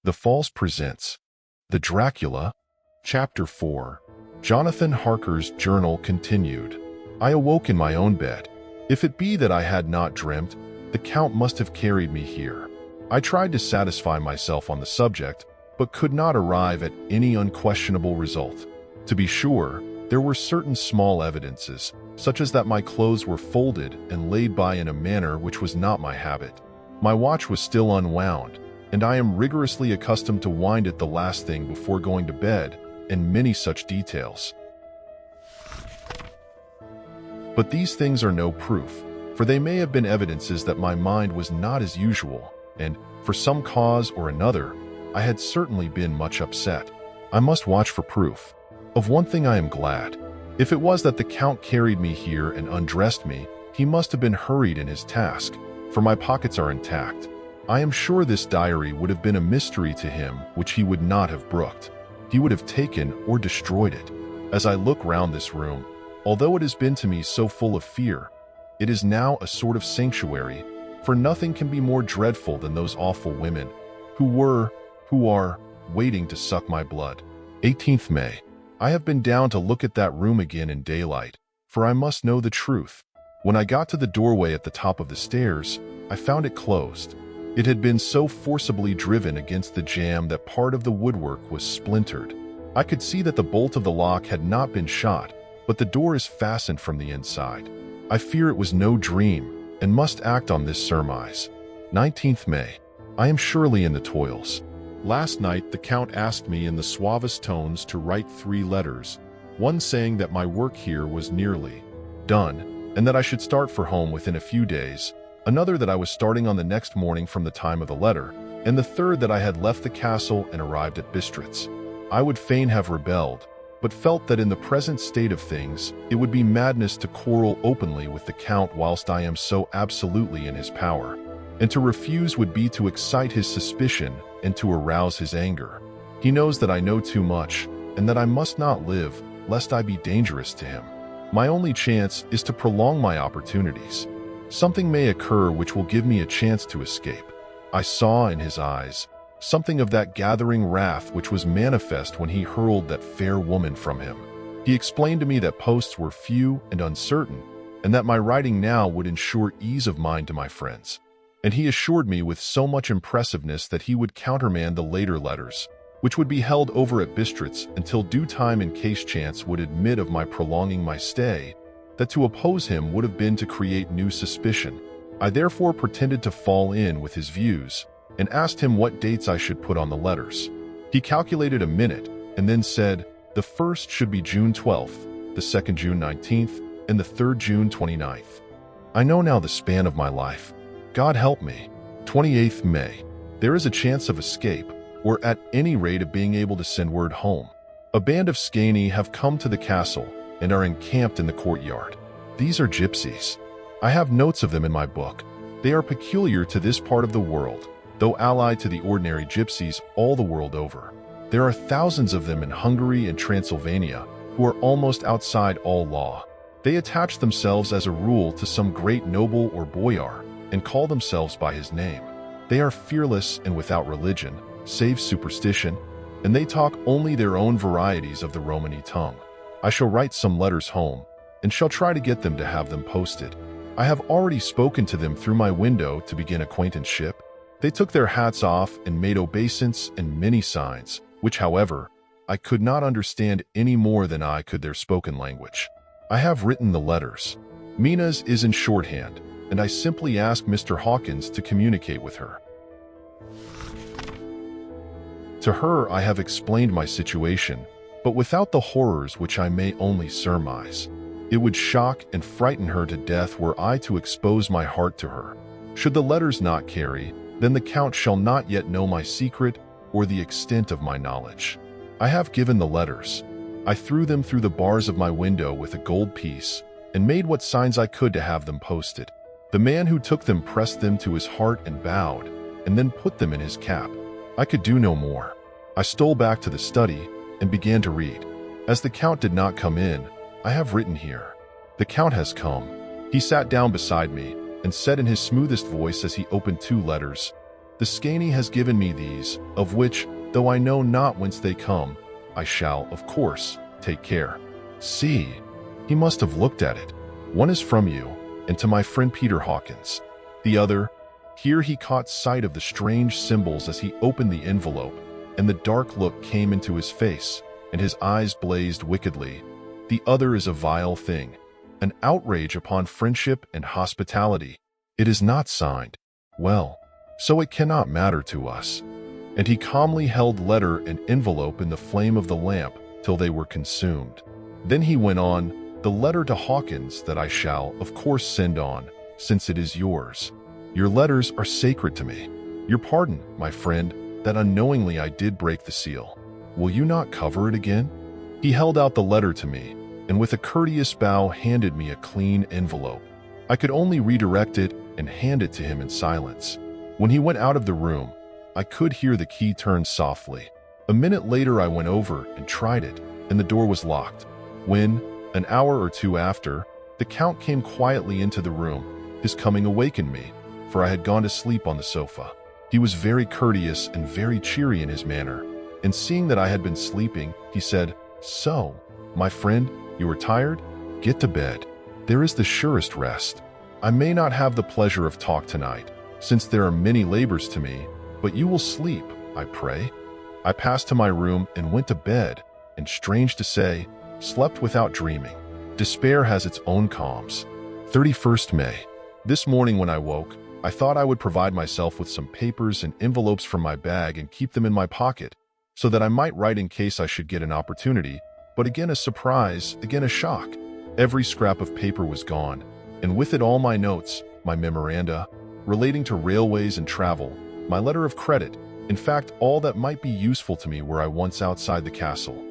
The Falls presents The Dracula, Chapter 4. Jonathan Harker's journal continued. I awoke in my own bed. If it be that I had not dreamt, the Count must have carried me here. I tried to satisfy myself on the subject, but could not arrive at any unquestionable result. To be sure, there were certain small evidences, such as that my clothes were folded and laid by in a manner which was not my habit. My watch was still unwound, and I am rigorously accustomed to wind it the last thing before going to bed, and many such details. But these things are no proof, for they may have been evidences that my mind was not as usual, and, for some cause or another, I had certainly been much upset. I must watch for proof. Of one thing I am glad. If it was that the Count carried me here and undressed me, he must have been hurried in his task, for my pockets are intact. I am sure this diary would have been a mystery to him which he would not have brooked. He would have taken or destroyed it. As I look round this room, although it has been to me so full of fear, it is now a sort of sanctuary, for nothing can be more dreadful than those awful women who are waiting to suck my blood. 18th May. I have been down to look at that room again in daylight, for I must know the truth. When I got to the doorway at the top of the stairs, I found it closed. It had been so forcibly driven against the jamb that part of the woodwork was splintered. I could see that the bolt of the lock had not been shot, but the door is fastened from the inside. I fear it was no dream, and must act on this surmise. 19th May. I am surely in the toils. Last night the Count asked me in the suavest tones to write 3 letters, one saying that my work here was nearly done, and that I should start for home within a few days, another that I was starting on the next morning from the time of the letter, and the third that I had left the castle and arrived at Bistritz. I would fain have rebelled, but felt that in the present state of things, it would be madness to quarrel openly with the Count whilst I am so absolutely in his power, and to refuse would be to excite his suspicion and to arouse his anger. He knows that I know too much, and that I must not live, lest I be dangerous to him. My only chance is to prolong my opportunities. Something may occur which will give me a chance to escape. I saw in his eyes something of that gathering wrath which was manifest when he hurled that fair woman from him. He explained to me that posts were few and uncertain, and that my writing now would ensure ease of mind to my friends. And he assured me with so much impressiveness that he would countermand the later letters, which would be held over at Bistritz until due time in case chance would admit of my prolonging my stay, that to oppose him would have been to create new suspicion. I therefore pretended to fall in with his views, and asked him what dates I should put on the letters. He calculated a minute, and then said, the first should be June 12th, the second June 19th, and the third June 29th. I know now the span of my life. God help me. 28th May. There is a chance of escape, or at any rate of being able to send word home. A band of Scani have come to the castle, and are encamped in the courtyard. These are gypsies. I have notes of them in my book. They are peculiar to this part of the world, though allied to the ordinary gypsies all the world over. There are thousands of them in Hungary and Transylvania, who are almost outside all law. They attach themselves as a rule to some great noble or boyar, and call themselves by his name. They are fearless and without religion, save superstition, and they talk only their own varieties of the Romany tongue. I shall write some letters home, and shall try to get them to have them posted. I have already spoken to them through my window to begin acquaintanceship. They took their hats off and made obeisance and many signs, which, however, I could not understand any more than I could their spoken language. I have written the letters. Mina's is in shorthand, and I simply ask Mr. Hawkins to communicate with her. To her I have explained my situation, but without the horrors which I may only surmise. It would shock and frighten her to death were I to expose my heart to her. Should the letters not carry, then the Count shall not yet know my secret or the extent of my knowledge. I have given the letters. I threw them through the bars of my window with a gold piece, and made what signs I could to have them posted. The man who took them pressed them to his heart and bowed, and then put them in his cap. I could do no more. I stole back to the study and began to read. As the Count did not come in, I have written here. The Count has come. He sat down beside me and said in his smoothest voice as he opened 2 letters, The Scani has given me these, of which, though I know not whence they come, I shall, of course, take care. See, he must have looked at it. One is from you, and to my friend Peter Hawkins. The other, here he caught sight of the strange symbols as he opened the envelope, and the dark look came into his face, and his eyes blazed wickedly. The other is a vile thing, an outrage upon friendship and hospitality. It is not signed. Well, so it cannot matter to us. And he calmly held letter and envelope in the flame of the lamp till they were consumed. Then he went on, the letter to Hawkins that I shall, of course, send on, since it is yours. Your letters are sacred to me. Your pardon, my friend, that unknowingly I did break the seal. Will you not cover it again? He held out the letter to me, and with a courteous bow handed me a clean envelope. I could only redirect it and hand it to him in silence. When he went out of the room, I could hear the key turn softly. A minute later I went over and tried it, and the door was locked. When, an hour or two after, the Count came quietly into the room, his coming awakened me, for I had gone to sleep on the sofa. He was very courteous and very cheery in his manner, and seeing that I had been sleeping, he said, "So, my friend, you are tired? Get to bed. There is the surest rest. I may not have the pleasure of talk tonight, since there are many labors to me, but you will sleep, I pray." I passed to my room and went to bed, and strange to say, slept without dreaming. Despair has its own calms. 31st May. This morning when I woke, I thought I would provide myself with some papers and envelopes from my bag and keep them in my pocket, so that I might write in case I should get an opportunity, but again a surprise, again a shock. Every scrap of paper was gone, and with it all my notes, my memoranda, relating to railways and travel, my letter of credit, in fact all that might be useful to me were I once outside the castle.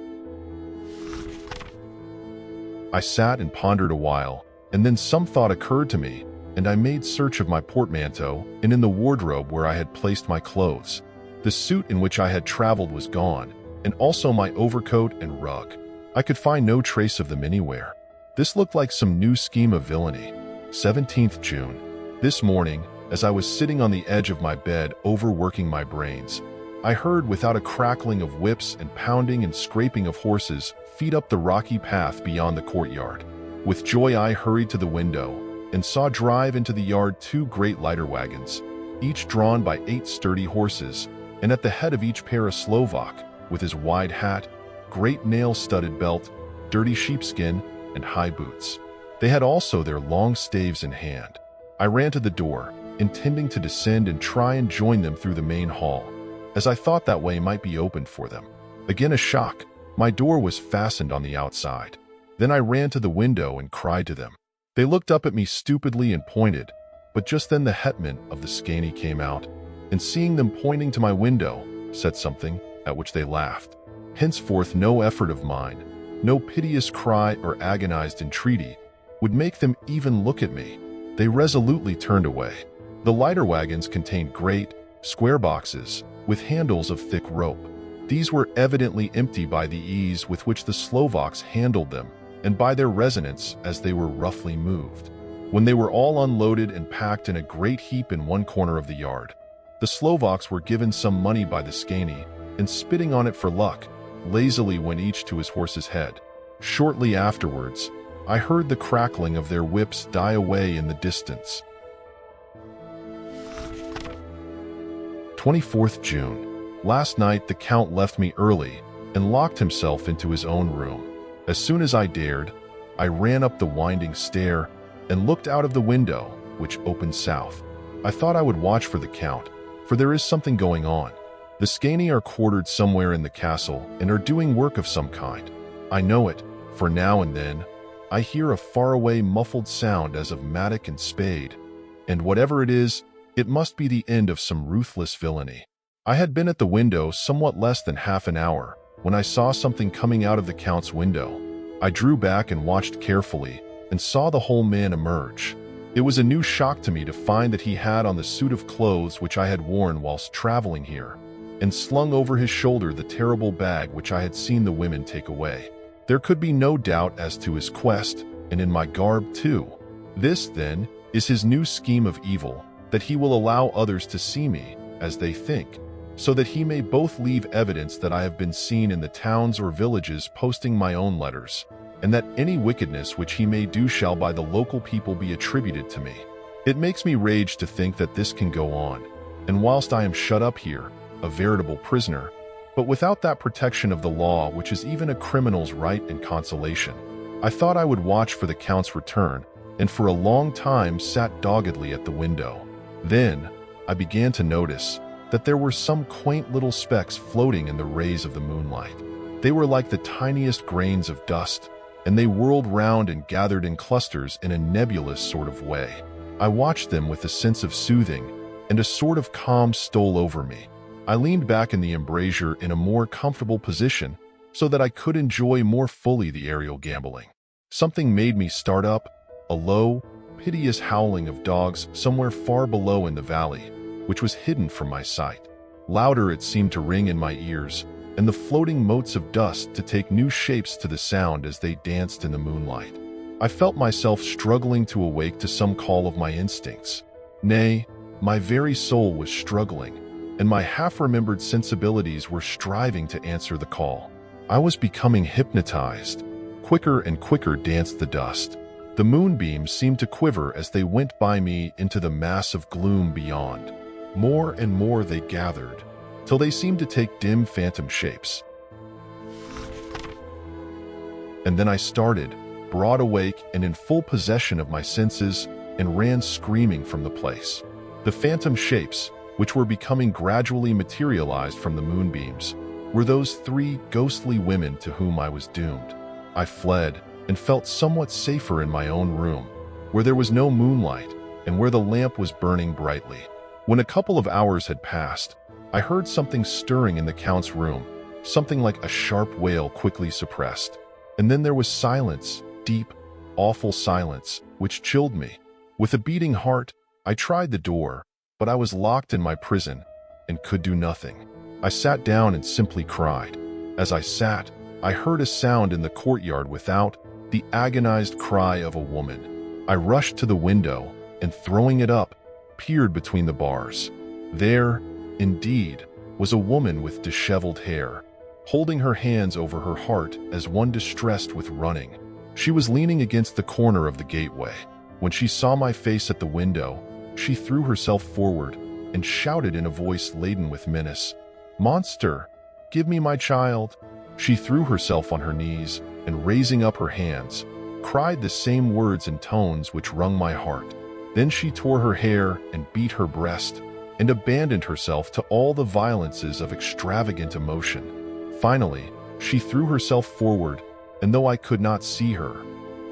I sat and pondered a while, and then some thought occurred to me, and I made search of my portmanteau and in the wardrobe where I had placed my clothes. The suit in which I had traveled was gone, and also my overcoat and rug. I could find no trace of them anywhere. This looked like some new scheme of villainy. 17th June. This morning, as I was sitting on the edge of my bed overworking my brains, I heard without a crackling of whips and pounding and scraping of horses feet up the rocky path beyond the courtyard. With joy I hurried to the window and saw drive into the yard 2 great lighter wagons, each drawn by 8 sturdy horses, and at the head of each pair a Slovak, with his wide hat, great nail-studded belt, dirty sheepskin, and high boots. They had also their long staves in hand. I ran to the door, intending to descend and try and join them through the main hall, as I thought that way might be opened for them. Again a shock. My door was fastened on the outside. Then I ran to the window and cried to them. They looked up at me stupidly and pointed, but just then the hetman of the Scani came out, and seeing them pointing to my window, said something, at which they laughed. Henceforth no effort of mine, no piteous cry or agonized entreaty, would make them even look at me. They resolutely turned away. The lighter wagons contained great, square boxes, with handles of thick rope. These were evidently empty by the ease with which the Slovaks handled them, and by their resonance as they were roughly moved. When they were all unloaded and packed in a great heap in one corner of the yard, the Slovaks were given some money by the Scani, and spitting on it for luck, lazily went each to his horse's head. Shortly afterwards, I heard the crackling of their whips die away in the distance. 24th June. Last night the Count left me early and locked himself into his own room. As soon as I dared, I ran up the winding stair and looked out of the window, which opened south. I thought I would watch for the Count, for there is something going on. The Scani are quartered somewhere in the castle and are doing work of some kind. I know it, for now and then, I hear a faraway muffled sound as of mattock and spade, and whatever it is, it must be the end of some ruthless villainy. I had been at the window somewhat less than half an hour when I saw something coming out of the Count's window. I drew back and watched carefully and saw the whole man emerge. It was a new shock to me to find that he had on the suit of clothes which I had worn whilst traveling here, and slung over his shoulder the terrible bag which I had seen the women take away. There could be no doubt as to his quest, and in my garb too. This, then, is his new scheme of evil, that he will allow others to see me, as they think, so that he may both leave evidence that I have been seen in the towns or villages posting my own letters, and that any wickedness which he may do shall by the local people be attributed to me. It makes me rage to think that this can go on, and whilst I am shut up here, a veritable prisoner, but without that protection of the law which is even a criminal's right and consolation, I thought I would watch for the Count's return, and for a long time sat doggedly at the window. Then I began to notice that there were some quaint little specks floating in the rays of the moonlight. They were like the tiniest grains of dust, and they whirled round and gathered in clusters in a nebulous sort of way. I watched them with a sense of soothing, and a sort of calm stole over me. I leaned back in the embrasure in a more comfortable position so that I could enjoy more fully the aerial gambling. Something made me start up, a low, piteous howling of dogs somewhere far below in the valley, which was hidden from my sight. Louder it seemed to ring in my ears, and the floating motes of dust to take new shapes to the sound as they danced in the moonlight. I felt myself struggling to awake to some call of my instincts. Nay, my very soul was struggling, and my half-remembered sensibilities were striving to answer the call. I was becoming hypnotized. Quicker and quicker danced the dust. The moonbeams seemed to quiver as they went by me into the mass of gloom beyond. More and more they gathered, till they seemed to take dim phantom shapes. And then I started, broad awake and in full possession of my senses, and ran screaming from the place. The phantom shapes, which were becoming gradually materialized from the moonbeams, were those three ghostly women to whom I was doomed. I fled, and felt somewhat safer in my own room, where there was no moonlight, and where the lamp was burning brightly. When a couple of hours had passed, I heard something stirring in the Count's room, something like a sharp wail quickly suppressed. And then there was silence, deep, awful silence, which chilled me. With a beating heart, I tried the door, but I was locked in my prison and could do nothing. I sat down and simply cried. As I sat, I heard a sound in the courtyard without, the agonized cry of a woman. I rushed to the window and, throwing it up, peered between the bars. There, indeed, was a woman with disheveled hair, holding her hands over her heart as one distressed with running. She was leaning against the corner of the gateway. When she saw my face at the window, she threw herself forward and shouted in a voice laden with menace, "Monster, give me my child!" She threw herself on her knees and, raising up her hands, cried the same words and tones which wrung my heart. Then she tore her hair and beat her breast and abandoned herself to all the violences of extravagant emotion. Finally, she threw herself forward, and though I could not see her,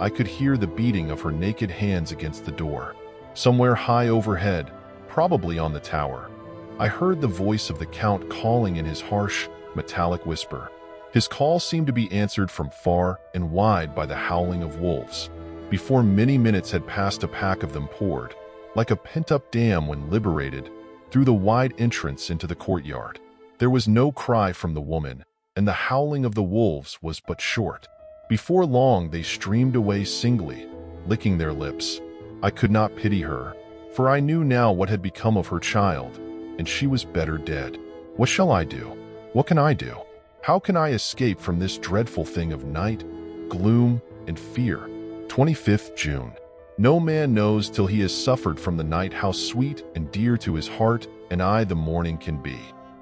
I could hear the beating of her naked hands against the door. Somewhere high overhead, probably on the tower, I heard the voice of the Count calling in his harsh, metallic whisper. His call seemed to be answered from far and wide by the howling of wolves. Before many minutes had passed, a pack of them poured, like a pent-up dam when liberated, through the wide entrance into the courtyard. There was no cry from the woman, and the howling of the wolves was but short. Before long they streamed away singly, licking their lips. I could not pity her, for I knew now what had become of her child, and she was better dead. What shall I do? What can I do? How can I escape from this dreadful thing of night, gloom, and fear? 25th June. No man knows till he has suffered from the night how sweet and dear to his heart and eye the morning can be.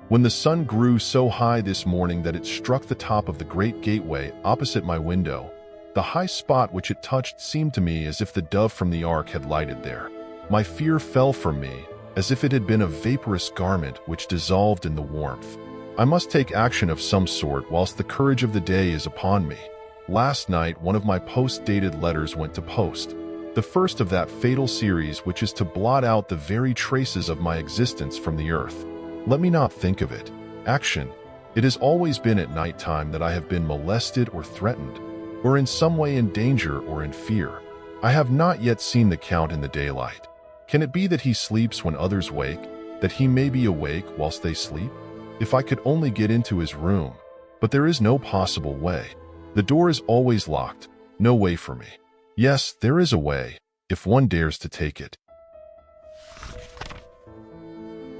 When the sun grew so high this morning that it struck the top of the great gateway opposite my window, the high spot which it touched seemed to me as if the dove from the ark had lighted there. My fear fell from me, as if it had been a vaporous garment which dissolved in the warmth. I must take action of some sort whilst the courage of the day is upon me. Last night, one of my post-dated letters went to post, the first of that fatal series which is to blot out the very traces of my existence from the earth. Let me not think of it. Action. It has always been at night time that I have been molested or threatened, or in some way in danger or in fear. I have not yet seen the Count in the daylight. Can it be that he sleeps when others wake, that he may be awake whilst they sleep? If I could only get into his room, but there is no possible way. The door is always locked, no way for me. Yes, there is a way, if one dares to take it.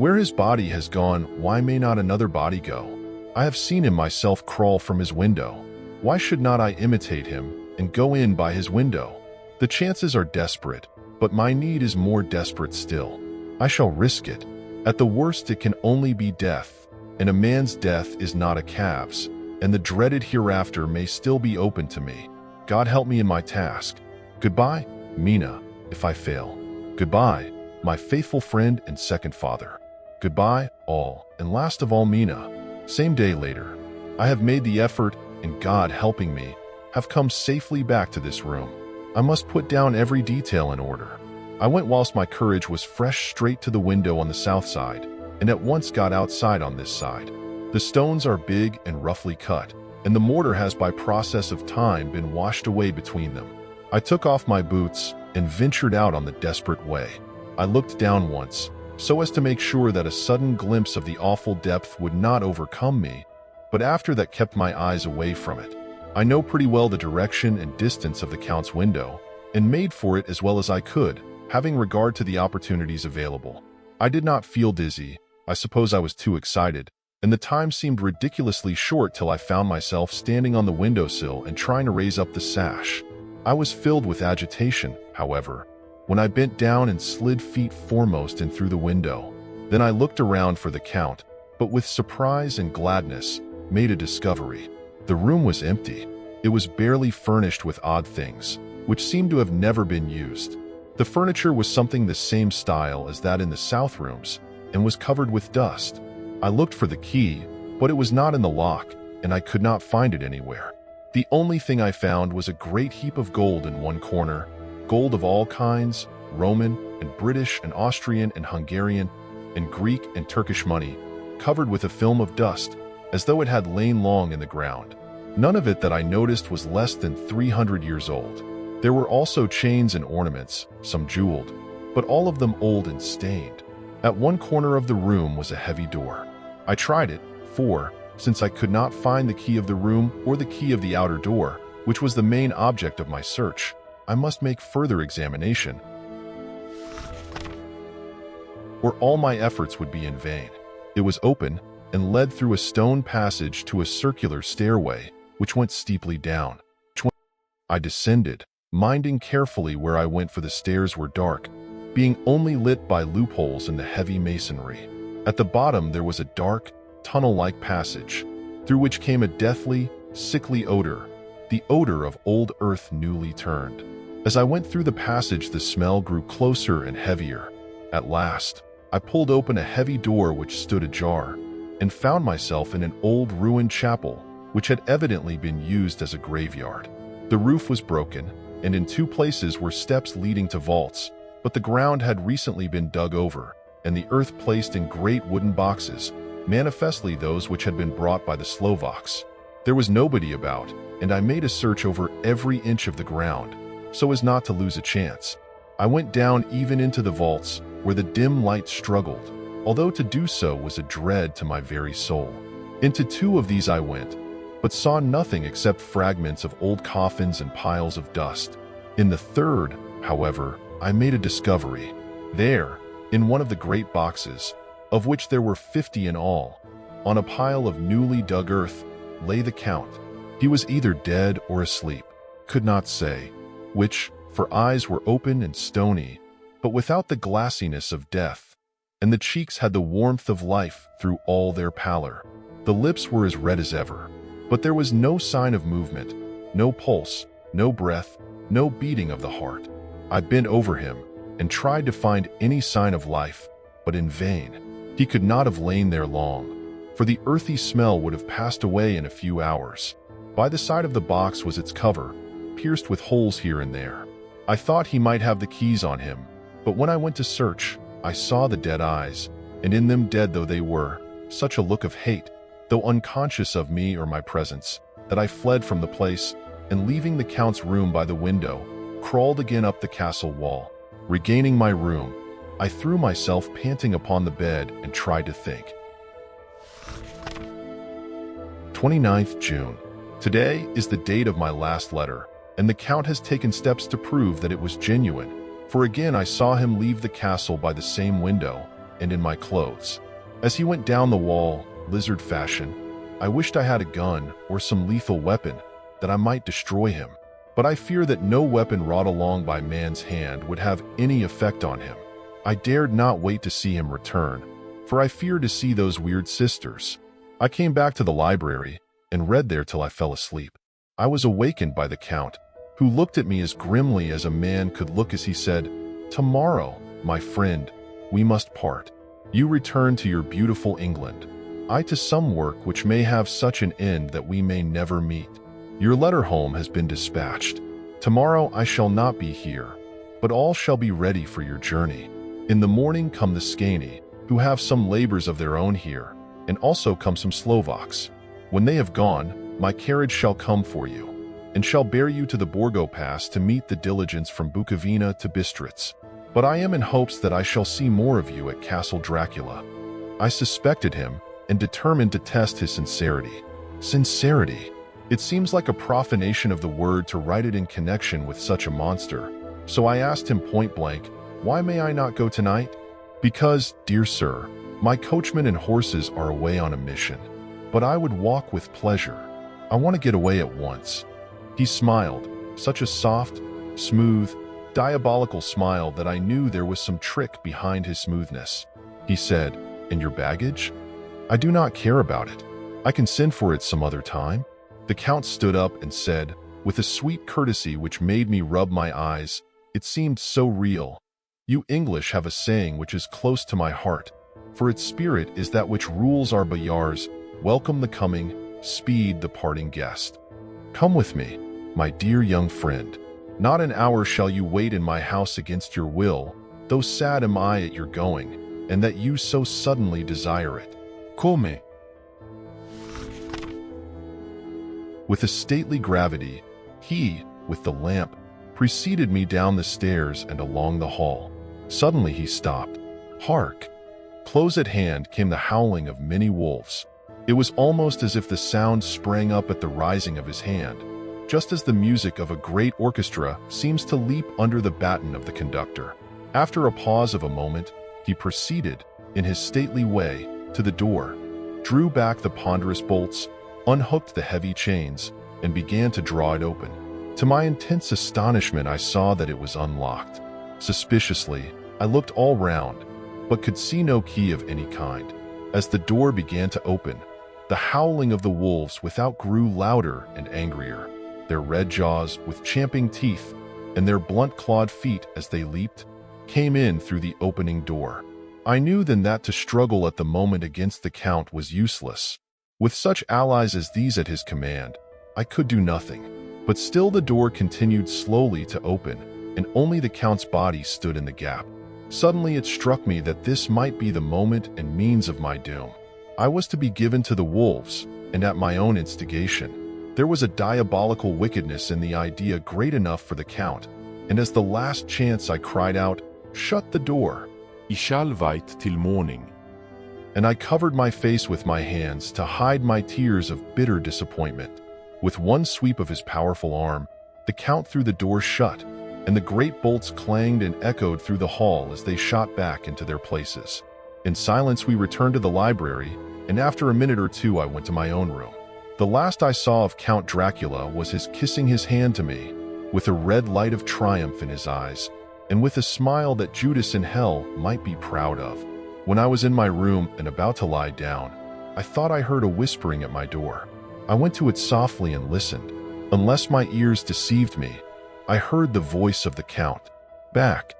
Where his body has gone, why may not another body go? I have seen him myself crawl from his window. Why should not I imitate him and go in by his window? The chances are desperate, but my need is more desperate still. I shall risk it. At the worst, it can only be death, and a man's death is not a calf's, and the dreaded hereafter may still be open to me. God help me in my task. Goodbye, Mina, if I fail. Goodbye, my faithful friend and second father. Goodbye, all, and last of all, Mina. Same day later. I have made the effort, and God helping me, have come safely back to this room. I must put down every detail in order. I went whilst my courage was fresh straight to the window on the south side, and at once got outside on this side. The stones are big and roughly cut, and the mortar has by process of time been washed away between them. I took off my boots and ventured out on the desperate way. I looked down once, so as to make sure that a sudden glimpse of the awful depth would not overcome me, but after that kept my eyes away from it. I know pretty well the direction and distance of the Count's window, and made for it as well as I could, having regard to the opportunities available. I did not feel dizzy. I suppose I was too excited, and the time seemed ridiculously short till I found myself standing on the windowsill and trying to raise up the sash. I was filled with agitation, however, when I bent down and slid feet foremost in through the window. Then I looked around for the Count, but with surprise and gladness, made a discovery. The room was empty. It was barely furnished with odd things, which seemed to have never been used. The furniture was something the same style as that in the south rooms, and was covered with dust. I looked for the key, but it was not in the lock, and I could not find it anywhere. The only thing I found was a great heap of gold in one corner, gold of all kinds, Roman and British and Austrian and Hungarian and Greek and Turkish money, covered with a film of dust, as though it had lain long in the ground. None of it that I noticed was less than 300 years old. There were also chains and ornaments, some jeweled, but all of them old and stained. At one corner of the room was a heavy door. I tried it, for, since I could not find the key of the room or the key of the outer door, which was the main object of my search, I must make further examination, or all my efforts would be in vain. It was open, and led through a stone passage to a circular stairway, which went steeply down. I descended, minding carefully where I went, for the stairs were dark, being only lit by loopholes in the heavy masonry. At the bottom there was a dark, tunnel-like passage, through which came a deathly, sickly odor, the odor of old earth newly turned. As I went through the passage, the smell grew closer and heavier. At last, I pulled open a heavy door which stood ajar, and found myself in an old ruined chapel, which had evidently been used as a graveyard. The roof was broken, and in two places were steps leading to vaults, but the ground had recently been dug over, and the earth placed in great wooden boxes, manifestly those which had been brought by the Slovaks. There was nobody about, and I made a search over every inch of the ground, so as not to lose a chance. I went down even into the vaults, where the dim light struggled, although to do so was a dread to my very soul. Into two of these I went, but saw nothing except fragments of old coffins and piles of dust. In the third, however, I made a discovery. There, in one of the great boxes, of which there were 50 in all, on a pile of newly dug earth, lay the Count. He was either dead or asleep, could not say which, for eyes were open and stony, but without the glassiness of death, and the cheeks had the warmth of life through all their pallor. The lips were as red as ever, but there was no sign of movement, no pulse, no breath, no beating of the heart. I bent over him and tried to find any sign of life, but in vain. He could not have lain there long, for the earthy smell would have passed away in a few hours. By the side of the box was its cover, pierced with holes here and there. I thought he might have the keys on him, but when I went to search, I saw the dead eyes, and in them, dead though they were, such a look of hate, though unconscious of me or my presence, that I fled from the place, and leaving the Count's room by the window, crawled again up the castle wall. Regaining my room, I threw myself panting upon the bed and tried to think. 29th June. Today is the date of my last letter, and the Count has taken steps to prove that it was genuine, for again I saw him leave the castle by the same window, and in my clothes. As he went down the wall, lizard fashion, I wished I had a gun or some lethal weapon that I might destroy him. But I fear that no weapon wrought along by man's hand would have any effect on him. I dared not wait to see him return, for I feared to see those weird sisters. I came back to the library and read there till I fell asleep. I was awakened by the Count, who looked at me as grimly as a man could look as he said, "Tomorrow, my friend, we must part. You return to your beautiful England, I to some work which may have such an end that we may never meet. Your letter home has been dispatched. Tomorrow I shall not be here, but all shall be ready for your journey. In the morning come the Scani, who have some labors of their own here, and also come some Slovaks. When they have gone, my carriage shall come for you, and shall bear you to the Borgo Pass to meet the diligence from Bukovina to Bistritz. But I am in hopes that I shall see more of you at Castle Dracula." I suspected him and determined to test his sincerity. Sincerity. It seems like a profanation of the word to write it in connection with such a monster. So I asked him point blank, "Why may I not go tonight?" "Because, dear sir, my coachman and horses are away on a mission. But I would walk with pleasure. I want to get away at once." He smiled, such a soft, smooth, diabolical smile that I knew there was some trick behind his smoothness. He said, "And your baggage?" "I do not care about it. I can send for it some other time." The Count stood up and said, with a sweet courtesy which made me rub my eyes, it seemed so real, "You English have a saying which is close to my heart, for its spirit is that which rules our boyars, welcome the coming, speed the parting guest. Come with me, my dear young friend. Not an hour shall you wait in my house against your will, though sad am I at your going, and that you so suddenly desire it. Come." With a stately gravity, he, with the lamp, preceded me down the stairs and along the hall. Suddenly he stopped. Hark! Close at hand came the howling of many wolves. It was almost as if the sound sprang up at the rising of his hand, just as the music of a great orchestra seems to leap under the baton of the conductor. After a pause of a moment, he proceeded, in his stately way, to the door, drew back the ponderous bolts, unhooked the heavy chains, and began to draw it open. To my intense astonishment, I saw that it was unlocked. Suspiciously, I looked all round, but could see no key of any kind. As the door began to open, the howling of the wolves without grew louder and angrier. Their red jaws, with champing teeth, and their blunt-clawed feet as they leaped, came in through the opening door. I knew then that to struggle at the moment against the Count was useless. With such allies as these at his command, I could do nothing. But still the door continued slowly to open, and only the Count's body stood in the gap. Suddenly it struck me that this might be the moment and means of my doom. I was to be given to the wolves, and at my own instigation. There was a diabolical wickedness in the idea great enough for the Count, and as the last chance I cried out, "Shut the door! I shall wait till morning." And I covered my face with my hands to hide my tears of bitter disappointment. With one sweep of his powerful arm, the Count threw the door shut, and the great bolts clanged and echoed through the hall as they shot back into their places. In silence we returned to the library, and after a minute or two I went to my own room. The last I saw of Count Dracula was his kissing his hand to me, with a red light of triumph in his eyes, and with a smile that Judas in hell might be proud of. When I was in my room and about to lie down, I thought I heard a whispering at my door. I went to it softly and listened. Unless my ears deceived me, I heard the voice of the Count. Back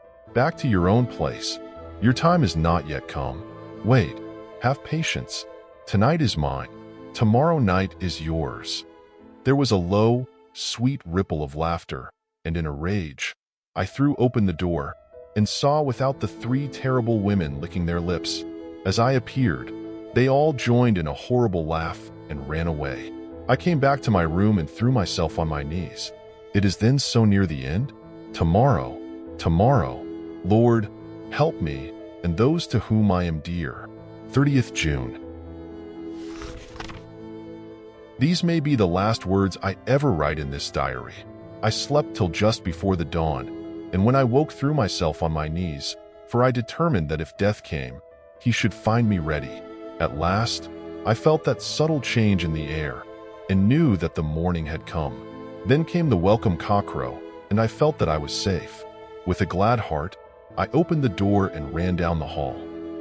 to your own place. Your time is not yet come. Wait, have patience. Tonight is mine. Tomorrow night is yours." There was a low, sweet ripple of laughter, and in a rage, I threw open the door and saw without the three terrible women licking their lips. As I appeared, they all joined in a horrible laugh and ran away. I came back to my room and threw myself on my knees. It is then so near the end? Tomorrow, Lord, help me and those to whom I am dear. 30th June. These may be the last words I ever write in this diary. I slept till just before the dawn, and when I woke threw myself on my knees, for I determined that if death came, he should find me ready. At last, I felt that subtle change in the air and knew that the morning had come. Then came the welcome cockcrow, and I felt that I was safe. With a glad heart, I opened the door and ran down the hall.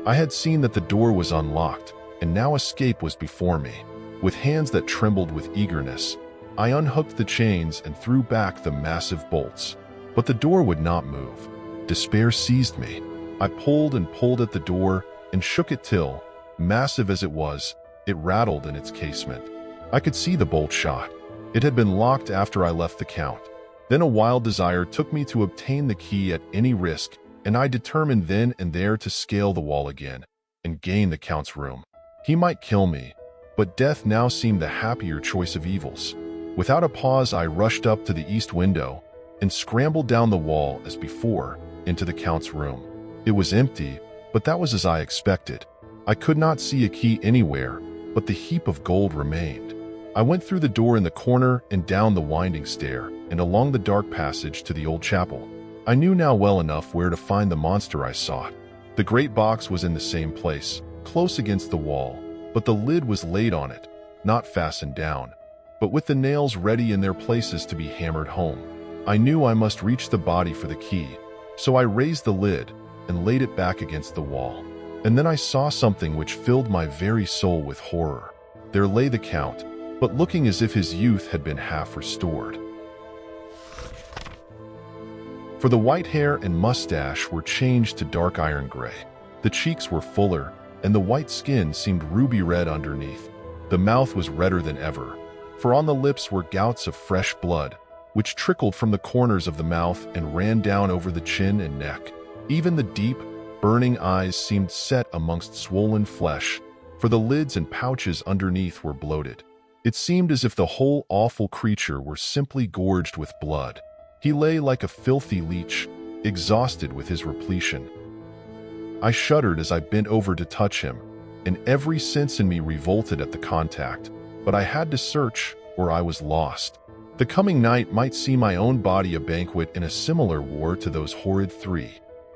I had seen that the door was unlocked, and now escape was before me. With hands that trembled with eagerness, I unhooked the chains and threw back the massive bolts. But the door would not move. Despair seized me. I pulled and pulled at the door and shook it till, massive as it was, it rattled in its casement. I could see the bolt shot. It had been locked after I left the Count. Then a wild desire took me to obtain the key at any risk, and I determined then and there to scale the wall again and gain the Count's room. He might kill me, but death now seemed the happier choice of evils. Without a pause, I rushed up to the east window and scrambled down the wall as before into the Count's room. It was empty, but that was as I expected. I could not see a key anywhere, but the heap of gold remained. I went through the door in the corner and down the winding stair and along the dark passage to the old chapel. I knew now well enough where to find the monster I sought. The great box was in the same place, close against the wall, but the lid was laid on it, not fastened down, but with the nails ready in their places to be hammered home. I knew I must reach the body for the key, so I raised the lid and laid it back against the wall. And then I saw something which filled my very soul with horror. There lay the Count, but looking as if his youth had been half restored. For the white hair and mustache were changed to dark iron gray. The cheeks were fuller, and the white skin seemed ruby red underneath. The mouth was redder than ever, for on the lips were gouts of fresh blood, which trickled from the corners of the mouth and ran down over the chin and neck. Even the deep, burning eyes seemed set amongst swollen flesh, for the lids and pouches underneath were bloated. It seemed as if the whole awful creature were simply gorged with blood. He lay like a filthy leech, exhausted with his repletion. I shuddered as I bent over to touch him, and every sense in me revolted at the contact, but I had to search, or I was lost. The coming night might see my own body a banquet in a similar war to those horrid three.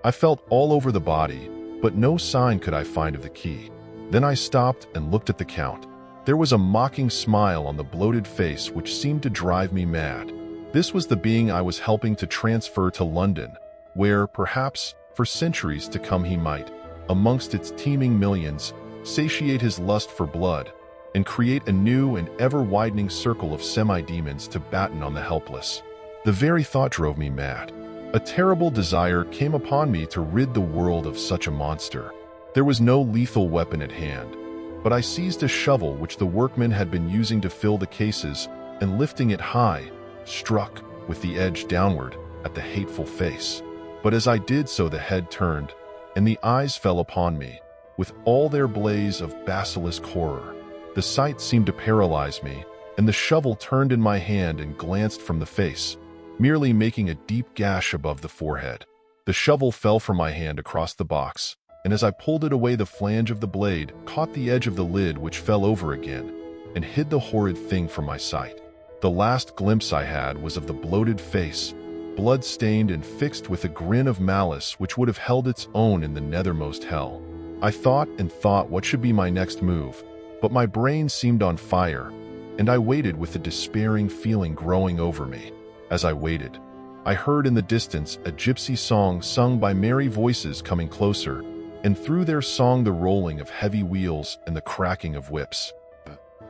I felt all over the body, but no sign could I find of the key. Then I stopped and looked at the Count. There was a mocking smile on the bloated face which seemed to drive me mad. This was the being I was helping to transfer to London, where, perhaps, for centuries to come he might, amongst its teeming millions, satiate his lust for blood, and create a new and ever-widening circle of semi-demons to batten on the helpless. The very thought drove me mad. A terrible desire came upon me to rid the world of such a monster. There was no lethal weapon at hand, but I seized a shovel which the workmen had been using to fill the cases, and lifting it high, struck, with the edge downward, at the hateful face. But as I did so, the head turned, and the eyes fell upon me, with all their blaze of basilisk horror. The sight seemed to paralyze me, and the shovel turned in my hand and glanced from the face, merely making a deep gash above the forehead. The shovel fell from my hand across the box, and as I pulled it away, the flange of the blade caught the edge of the lid, which fell over again, and hid the horrid thing from my sight. The last glimpse I had was of the bloated face, blood-stained and fixed with a grin of malice which would have held its own in the nethermost hell. I thought and thought what should be my next move, but my brain seemed on fire, and I waited with a despairing feeling growing over me. As I waited, I heard in the distance a gypsy song sung by merry voices coming closer, and through their song the rolling of heavy wheels and the cracking of whips.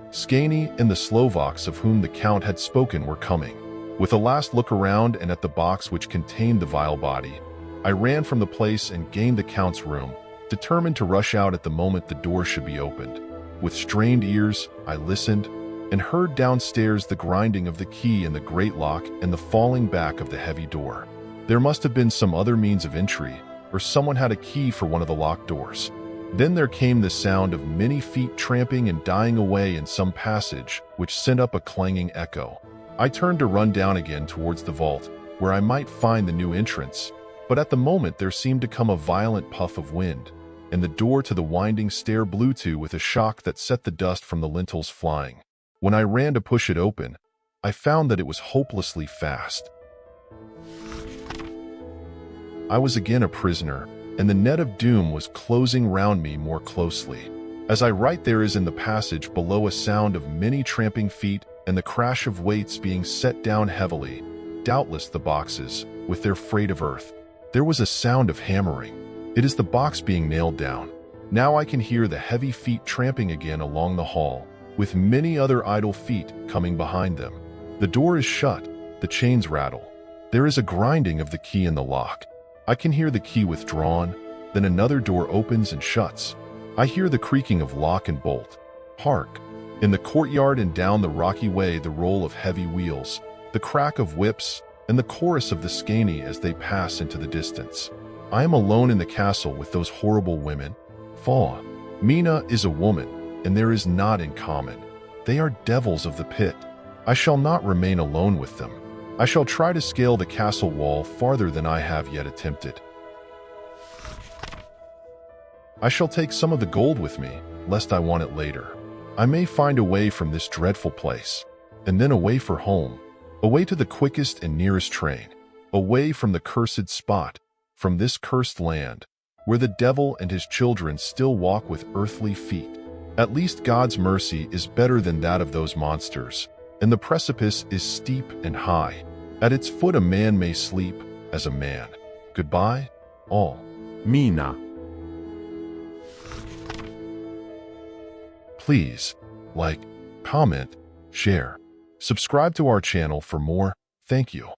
Skani and the Slovaks of whom the Count had spoken were coming. With a last look around and at the box which contained the vile body, I ran from the place and gained the Count's room, determined to rush out at the moment the door should be opened. With strained ears, I listened, and heard downstairs the grinding of the key in the great lock and the falling back of the heavy door. There must have been some other means of entry, or someone had a key for one of the locked doors. Then there came the sound of many feet tramping and dying away in some passage, which sent up a clanging echo. I turned to run down again towards the vault, where I might find the new entrance, but at the moment there seemed to come a violent puff of wind, and the door to the winding stair blew to with a shock that set the dust from the lintels flying. When I ran to push it open, I found that it was hopelessly fast. I was again a prisoner, and the net of doom was closing round me more closely. As I write, there is in the passage below a sound of many tramping feet and the crash of weights being set down heavily, doubtless the boxes, with their freight of earth. There was a sound of hammering. It is the box being nailed down. Now I can hear the heavy feet tramping again along the hall, with many other idle feet coming behind them. The door is shut, the chains rattle. There is a grinding of the key in the lock. I can hear the key withdrawn, then another door opens and shuts. I hear the creaking of lock and bolt. Hark! In the courtyard and down the rocky way, the roll of heavy wheels, the crack of whips, and the chorus of the skeiny as they pass into the distance. I am alone in the castle with those horrible women. Fa. Mina is a woman, and there is naught in common. They are devils of the pit. I shall not remain alone with them. I shall try to scale the castle wall farther than I have yet attempted. I shall take some of the gold with me, lest I want it later. I may find a way from this dreadful place, and then away for home, away to the quickest and nearest train, away from the cursed spot, from this cursed land, where the devil and his children still walk with earthly feet. At least God's mercy is better than that of those monsters, and the precipice is steep and high. At its foot a man may sleep as a man. Goodbye, all. Mina. Please like, comment, share, subscribe to our channel for more. Thank you.